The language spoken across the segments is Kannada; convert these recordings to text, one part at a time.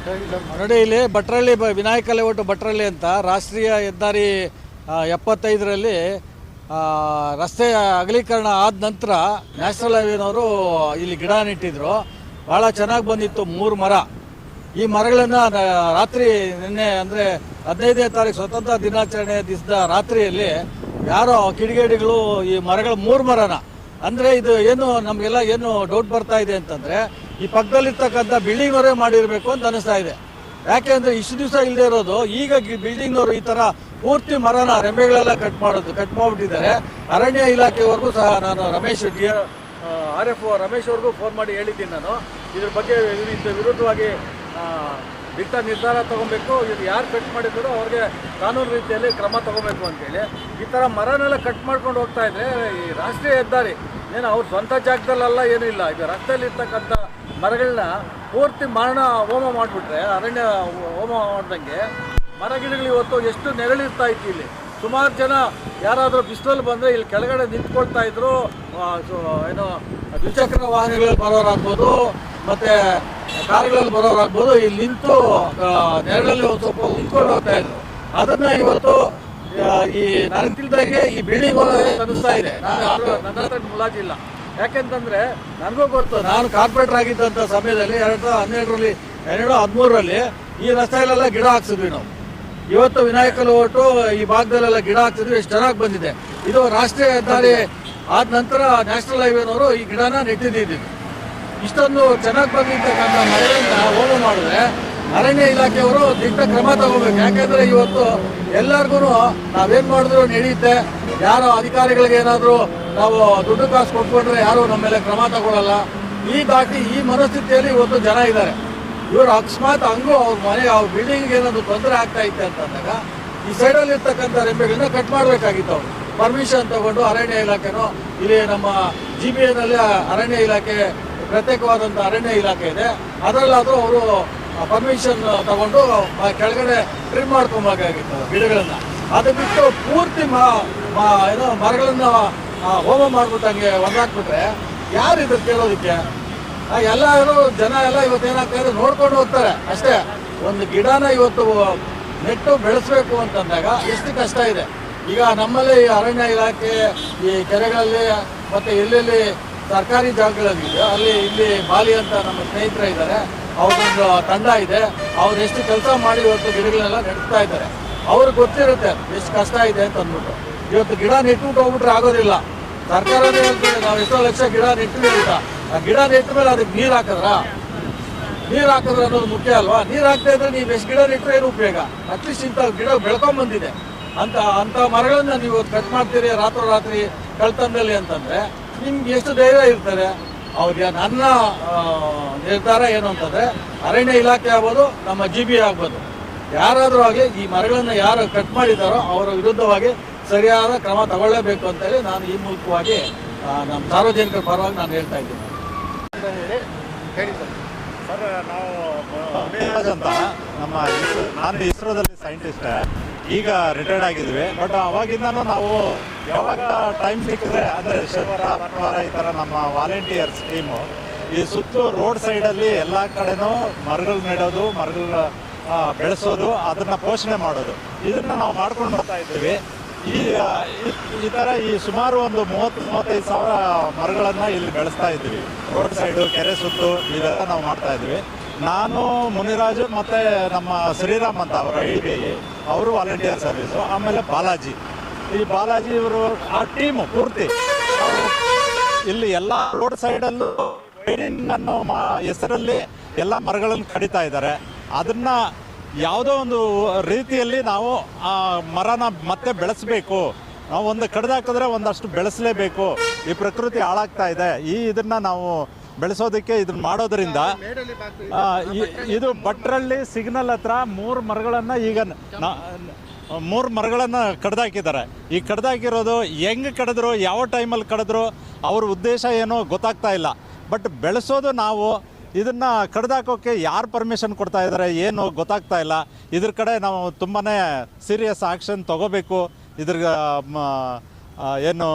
ನೋಡಿ, ಇಲ್ಲಿ ಭಟ್ರಳ್ಳಿ ವಿನಾಯಕ ಲೇಔಟ್ ಭಟ್ರಳ್ಳಿ ಅಂತ ರಾಷ್ಟ್ರೀಯ ಹೆದ್ದಾರಿ 75ರಲ್ಲಿ ರಸ್ತೆ ಅಗಲೀಕರಣ ಆದ ನಂತರ ನ್ಯಾಷನಲ್ ಹೈವೇನವರು ಇಲ್ಲಿ ಗಿಡ ನೆಟ್ಟಿದ್ರು. ಭಾಳ ಚೆನ್ನಾಗಿ ಬಂದಿತ್ತು 3 ಮರ. ಈ ಮರಗಳನ್ನು ರಾತ್ರಿ ನಿನ್ನೆ ಅಂದರೆ 15ನೇ ತಾರೀಕು ಸ್ವತಂತ್ರ ದಿನಾಚರಣೆ ದಿವಸದ ರಾತ್ರಿಯಲ್ಲಿ ಯಾರೋ ಕಿಡಿಗೇಡಿಗಳು ಈ ಮರಗಳು 3 ಮರನ ಅಂದರೆ ಇದು ಏನು ನಮಗೆಲ್ಲ ಏನು ಡೌಟ್ ಬರ್ತಾ ಇದೆ ಅಂತಂದರೆ ಈ ಪಕ್ಕದಲ್ಲಿರ್ತಕ್ಕಂಥ ಬಿಲ್ಡಿಂಗ್ನವರೇ ಮಾಡಿರಬೇಕು ಅಂತ ಅನಿಸ್ತಾ ಇದೆ. ಯಾಕೆ ಅಂದರೆ ಇಷ್ಟು ದಿವಸ ಇಲ್ಲದೆ ಇರೋದು ಈಗ ಬಿಲ್ಡಿಂಗ್ನವರು ಈ ಥರ ಪೂರ್ತಿ ಮರನ ರೆಂಬೆಗಳೆಲ್ಲ ಕಟ್ ಮಾಡಿಬಿಟ್ಟಿದ್ದಾರೆ. ಅರಣ್ಯ ಇಲಾಖೆವರೆಗೂ ಸಹ ನಾನು ರಮೇಶ್ RF ರಮೇಶ್ ಅವ್ರಿಗೂ ಫೋನ್ ಮಾಡಿ ಹೇಳಿದ್ದೀನಿ. ನಾನು ಇದ್ರ ಬಗ್ಗೆ ವಿರುದ್ಧವಾಗಿ ದಿಟ್ಟ ನಿರ್ಧಾರ ತಗೊಬೇಕು. ಇದು ಯಾರು ಕಟ್ ಮಾಡಿದ್ರು ಅವ್ರಿಗೆ ಕಾನೂನು ರೀತಿಯಲ್ಲಿ ಕ್ರಮ ತಗೋಬೇಕು ಅಂತೇಳಿ ಈ ಥರ ಮರನೆಲ್ಲ ಕಟ್ ಮಾಡ್ಕೊಂಡು ಹೋಗ್ತಾ ಇದ್ರೆ ಈ ರಾಷ್ಟ್ರೀಯ ಹೆದ್ದಾರಿ ಏನು ಅವ್ರ ಸ್ವಂತ ಜಾಗದಲ್ಲೆಲ್ಲ ಏನೂ ಇಲ್ಲ. ಇದು ರಸ್ತೆಯಲ್ಲಿ ಇರ್ತಕ್ಕಂಥ ಮರಗಳನ್ನ ಪೂರ್ತಿ ಮರಣ ಹೋಮ ಮಾಡಿಬಿಟ್ರೆ, ಅರಣ್ಯ ಹೋಮ ಮಾಡ್ದಂಗೆ ಮರ ಗಿಡಗಳು ಇವತ್ತು ಎಷ್ಟು ನೆರಳಿರ್ತಾ ಇತ್ತು. ಇಲ್ಲಿ ಸುಮಾರು ಜನ ಯಾರಾದರೂ ಬಿಸಿಲಲ್ಲಿ ಬಂದರೆ ಇಲ್ಲಿ ಕೆಳಗಡೆ ನಿಂತ್ಕೊಳ್ತಾ ಇದ್ರು. ಏನು ದ್ವಿಚಕ್ರ ವಾಹನಗಳಲ್ಲಿ ಬರೋರಾಗ್ಬೋದು, ಮತ್ತು ಕಾರುಗಳಲ್ಲಿ ಬರೋರಾಗ್ಬೋದು, ಇಲ್ಲಿ ನಿಂತು ನೆರಳಲ್ಲಿ ಒಂದು ಸ್ವಲ್ಪ ನಿಂತ್ಕೊಂಡು ಹೋಗ್ತಾ ಇದ್ರು. ಅದನ್ನ ಇವತ್ತು ಈ ನನಗೆ ತಿಳಿದಾಗೆ ಈ ಬಿಲ್ಡಿಂಗ್ ಅನಿಸ್ತಾ ಇದೆ. ನನ್ನ ಹತ್ರ ಮುಲಾಜಿಲ್ಲ. ಯಾಕೆಂತಂದ್ರೆ ನನಗೂ ಗೊತ್ತು, ನಾನು ಕಾರ್ಪೊರೇಟರ್ ಆಗಿದ್ದಂಥ ಸಮಯದಲ್ಲಿ 2012-13ರಲ್ಲಿ ಈ ರಸ್ತೆಯಲ್ಲೆಲ್ಲ ಗಿಡ ಹಾಕ್ಸಿದ್ವಿ ನಾವು. ಇವತ್ತು ವಿನಾಯಕ ಲೇಔಟು ಈ ಭಾಗದಲ್ಲೆಲ್ಲ ಗಿಡ ಹಾಕ್ಸಿದ್ವಿ. ಎಷ್ಟು ಚೆನ್ನಾಗಿ ಬಂದಿದೆ. ಇದು ರಾಷ್ಟ್ರೀಯ ಹೆದ್ದಾರಿ ಆದ ನಂತರ ನ್ಯಾಷನಲ್ ಹೈವೇನವರು ಈ ಗಿಡನ ನೆಟ್ಟಿದ್ದೀವಿ. ಇಷ್ಟೊಂದು ಚೆನ್ನಾಗಿ ಬಂದಿರ್ತಕ್ಕಂಥ ಮರಗಳನ್ನ ಹೋಮ ಮಾಡಿದ್ರೆ ಅರಣ್ಯ ಇಲಾಖೆಯವರು ದಿಟ್ಟ ಕ್ರಮ ತಗೋಬೇಕು. ಯಾಕೆಂದರೆ ಇವತ್ತು ಎಲ್ಲರಿಗೂ ನಾವೇನು ಮಾಡಿದ್ರು ನಡೆಯುತ್ತೆ. ಯಾರೋ ಅಧಿಕಾರಿಗಳಿಗೆ ಏನಾದರೂ ನಾವು ದುಡ್ಡು ಕಾಸು ಕೊಟ್ಕೊಂಡ್ರೆ ಯಾರು ನಮ್ಮ ಮೇಲೆ ಕ್ರಮ ತಗೊಳ್ಳಲ್ಲ. ಈ ಮನಸ್ಥಿತಿಯಲ್ಲಿ ಇವತ್ತು ಜನ ಇದ್ದಾರೆ. ಇವರು ಅಕಸ್ಮಾತ್ ಹಂಗೂ ಅವ್ರ ಮನೆ ಅವ್ರ ಬಿಲ್ಡಿಂಗ್ ಏನಾದ್ರು ತೊಂದರೆ ಆಗ್ತಾ ಇತ್ತು ಅಂತಂದಾಗ ಈ ಸೈಡಲ್ಲಿ ಇರ್ತಕ್ಕಂಥ ರೆಂಬೆಗಳನ್ನ ಕಟ್ ಮಾಡಬೇಕಾಗಿತ್ತು. ಅವರು ಪರ್ಮಿಷನ್ ತಗೊಂಡು ಅರಣ್ಯ ಇಲಾಖೆನೋ ಇಲ್ಲಿ ನಮ್ಮ GBAನಲ್ಲಿ ಅರಣ್ಯ ಇಲಾಖೆ ಪ್ರತ್ಯೇಕವಾದಂಥ ಅರಣ್ಯ ಇಲಾಖೆ ಇದೆ, ಅದರಲ್ಲಾದರೂ ಅವರು ಪರ್ಮಿಷನ್ ತಗೊಂಡು ಕೆಳಗಡೆ ಟ್ರಿಮ್ ಮಾಡ್ಕೊಬೇಕಾಗಿತ್ತು ಗಿಡಗಳನ್ನ. ಅದು ಬಿಟ್ಟು ಪೂರ್ತಿ ಏನೋ ಮರಗಳನ್ನ ಹೋಮ ಮಾಡ್ಬಿಟ್ಟಂಗೆ ಒಂದಾಕ್ಬಿಟ್ರೆ ಯಾರು ಇದ್ರ ಕೇಳೋದಕ್ಕೆ? ಎಲ್ಲರೂ ಜನ ಎಲ್ಲ ಇವತ್ತು ಏನಾಗ್ತಾ ಇದೆ ನೋಡ್ಕೊಂಡು ಹೋಗ್ತಾರೆ ಅಷ್ಟೇ. ಒಂದು ಗಿಡನ ಇವತ್ತು ನೆಟ್ಟು ಬೆಳೆಸ್ಬೇಕು ಅಂತಂದಾಗ ಎಷ್ಟು ಕಷ್ಟ ಇದೆ. ಈಗ ನಮ್ಮಲ್ಲಿ ಅರಣ್ಯ ಇಲಾಖೆ ಈ ಕೆರೆಗಳಲ್ಲಿ ಮತ್ತು ಎಲ್ಲೆಲ್ಲಿ ಸರ್ಕಾರಿ ಜಾಗಗಳಲ್ಲಿ ಅಲ್ಲಿ ಇಲ್ಲಿ ಬಾಲಿ ಅಂತ ನಮ್ಮ ಸ್ನೇಹಿತರು ಇದ್ದಾರೆ, ಅವ್ರದ್ದೊಂದು ತಂಡ ಇದೆ. ಅವ್ರು ಎಷ್ಟು ಕೆಲಸ ಮಾಡಿ ಇವತ್ತು ಗಿಡಗಳನ್ನೆಲ್ಲ ನೆಡ್ತಾ ಇದ್ದಾರೆ. ಅವ್ರಿಗೆ ಗೊತ್ತಿರುತ್ತೆ ಎಷ್ಟು ಕಷ್ಟ ಇದೆ ಅಂತ ಅಂದ್ಬಿಟ್ಟು. ಇವತ್ತು ಗಿಡ ನೆಟ್ಬಿಟ್ಟು ಹೋಗ್ಬಿಟ್ರೆ ಆಗೋದಿಲ್ಲ. ಸರ್ಕಾರನೇ ಹೇಳ್ತದೆ ನಾವು ಎಷ್ಟೋ ಲಕ್ಷ ಗಿಡ ನೆಟ್ಟಿವಿ ಅಂತ. ಆ ಗಿಡ ನೆಟ್ಟ ಮೇಲೆ ಅದಕ್ಕೆ ನೀರು ಹಾಕಿದ್ರೆ ಅನ್ನೋದು ಮುಖ್ಯ ಅಲ್ವಾ? ನೀರು ಹಾಕ್ತಾ ಇದ್ರೆ ನೀವು ಎಷ್ಟು ಗಿಡ ನೆಟ್ಟರೆ ಏನು ಉಪಯೋಗ? ಅಟ್ಲೀಸ್ಟ್ ಇಂಥ ಗಿಡ ಬೆಳ್ಕೊಂಬಂದಿದೆ ಅಂಥ ಮರಗಳನ್ನ ನೀವು ಕಟ್ ಮಾಡ್ತೀರಿ ರಾತ್ರಿ ಕಳ್ತನದಲ್ಲಿ ಅಂತಂದ್ರೆ ನಿಮ್ಗೆ ಎಷ್ಟು ಧೈರ್ಯ ಇರ್ತಾರೆ? ಅವ್ರಿಗೆ ನನ್ನ ನಿರ್ಧಾರ ಏನು ಅಂತಂದ್ರೆ ಅರಣ್ಯ ಇಲಾಖೆ ಆಗ್ಬೋದು, ನಮ್ಮ GBA ಆಗ್ಬೋದು, ಯಾರಾದರೂ ಆಗಲಿ ಈ ಮರಗಳನ್ನ ಯಾರು ಕಟ್ ಮಾಡಿದಾರೋ ಅವರ ವಿರುದ್ಧವಾಗಿ ಸರಿಯಾದ ಕ್ರಮ ತಗೊಳ್ಳೇಬೇಕು ಅಂತೇಳಿ ನಾನು ಈ ಮೂಲಕವಾಗಿ ನಮ್ಮ ಸಾರ್ವಜನಿಕರ ಪರವಾಗಿ ನಾನು ಹೇಳ್ತಾ ಇದ್ದೀನಿ. ಸರ್, ನಾವು ಅಂತ ನಾನು ಇಸ್ರೋದಲ್ಲಿ ಸೈಂಟಿಸ್ಟ್, ಈಗ ರಿಟೈರ್ಡ್ ಆಗಿದ್ವಿ. ಬಟ್ ಅವಾಗಿಂದನೂ ನಾವು ಯಾವಾಗ ಟೈಮ್ ಸಿಕ್ಕಿದ್ರೆ ಅಂದರೆ ಶನಿವಾರ ಭಾನುವಾರ ಈ ಥರ ನಮ್ಮ ವಾಲಂಟಿಯರ್ಸ್ ಟೀಮು ಈ ಸುತ್ತು ರೋಡ್ ಸೈಡಲ್ಲಿ ಎಲ್ಲ ಕಡೆನೂ ಮರಗಳು ನೆಡೋದು, ಮರಗಳು ಬೆಳೆಸೋದು, ಅದನ್ನು ಪೋಷಣೆ ಮಾಡೋದು, ಇದನ್ನು ನಾವು ಮಾಡ್ಕೊಂಡು ಬರ್ತಾ ಇದ್ದೀವಿ. ಈ ಥರ ಸುಮಾರು ಒಂದು 30-35 ಸಾವಿರ ಮರಗಳನ್ನು ಇಲ್ಲಿ ಬೆಳೆಸ್ತಾ ಇದ್ದೀವಿ. ರೋಡ್ ಸೈಡು, ಕೆರೆ ಸುತ್ತು ಇವೆಲ್ಲ ನಾವು ಮಾಡ್ತಾ ಇದ್ವಿ. ನಾನು, ಮುನಿರಾಜು ಮತ್ತು ನಮ್ಮ ಶ್ರೀರಾಮ್ ಅಂತ ಅವರ IBA ಅವರು ವಾಲಂಟಿಯರ್ ಸರ್ವೀಸು. ಆಮೇಲೆ ಬಾಲಾಜಿ ಇವರು ಆ ಟೀಮು ಪೂರ್ತಿ ಇಲ್ಲಿ ಎಲ್ಲ ರೋಡ್ ಸೈಡಲ್ಲೂ ವೈಡಿಂಗ್ ಅನ್ನೋ ಹೆಸರಲ್ಲಿ ಎಲ್ಲ ಮರಗಳನ್ನು ಕಡಿತಾ ಇದ್ದಾರೆ. ಅದನ್ನು ಯಾವುದೋ ಒಂದು ರೀತಿಯಲ್ಲಿ ನಾವು ಆ ಮರನ ಮತ್ತೆ ಬೆಳೆಸಬೇಕು. ನಾವು ಒಂದು ಕಡ್ದಾಕಿದ್ರೆ ಒಂದಷ್ಟು ಬೆಳೆಸಲೇಬೇಕು. ಈ ಪ್ರಕೃತಿ ಹಾಳಾಗ್ತಾ ಇದೆ. ಇದನ್ನು ನಾವು ಬೆಳೆಸೋದಕ್ಕೆ ಇದನ್ನ ಮಾಡೋದ್ರಿಂದ ಇದು ಭಟ್ರಳ್ಳಿ ಸಿಗ್ನಲ್ ಹತ್ರ 3 ಮರಗಳನ್ನು ಈಗ 3 ಮರಗಳನ್ನು ಕಡ್ದಾಕಿದ್ದಾರೆ. ಈ ಕಡ್ದಾಕಿರೋದು ಹೆಂಗೆ ಕಡಿದ್ರು, ಯಾವ ಟೈಮಲ್ಲಿ ಕಡಿದ್ರು, ಅವ್ರ ಉದ್ದೇಶ ಏನೋ ಗೊತ್ತಾಗ್ತಾ ಇಲ್ಲ. ಬಟ್ ಬೆಳೆಸೋದು ನಾವು ಇದನ್ನು ಕಡ್ದಾಕೋಕ್ಕೆ ಯಾರು ಪರ್ಮಿಷನ್ ಕೊಡ್ತಾ ಇದ್ದಾರೆ ಏನು ಗೊತ್ತಾಗ್ತಾ ಇಲ್ಲ. ಇದ್ರ ಕಡೆ ನಾವು ತುಂಬಾ ಸೀರಿಯಸ್ ಆ್ಯಕ್ಷನ್ ತಗೋಬೇಕು. ಇದ್ರ ಏನು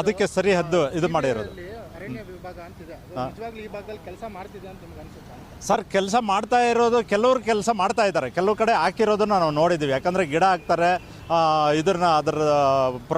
ಅದಕ್ಕೆ ಸರಿ ಹದ್ದು ಇದು ಮಾಡಿರೋದು. ಅರಣ್ಯ ವಿಭಾಗ ಅಂತಿದೆ, ನಿಜವಾಗ್ಲೂ ಈ ಭಾಗದಲ್ಲಿ ಕೆಲಸ ಮಾಡ್ತಿದೆ ಅಂತ ನಿಮ್ಗೆ ಅನ್ಸುತ್ತಾ? ಸರ್ ಕೆಲಸ ಮಾಡ್ತಾ ಇರೋದು ಕೆಲವ್ರು ಕೆಲಸ ಮಾಡ್ತಾ ಇದ್ದಾರೆ, ಕೆಲವು ಕಡೆ ಹಾಕಿರೋದನ್ನ ನಾವು ನೋಡಿದ್ದೀವಿ. ಯಾಕಂದರೆ ಗಿಡ ಹಾಕ್ತಾರೆ, ಅದರ ಪ್ರೊಟೆಕ್ಟ್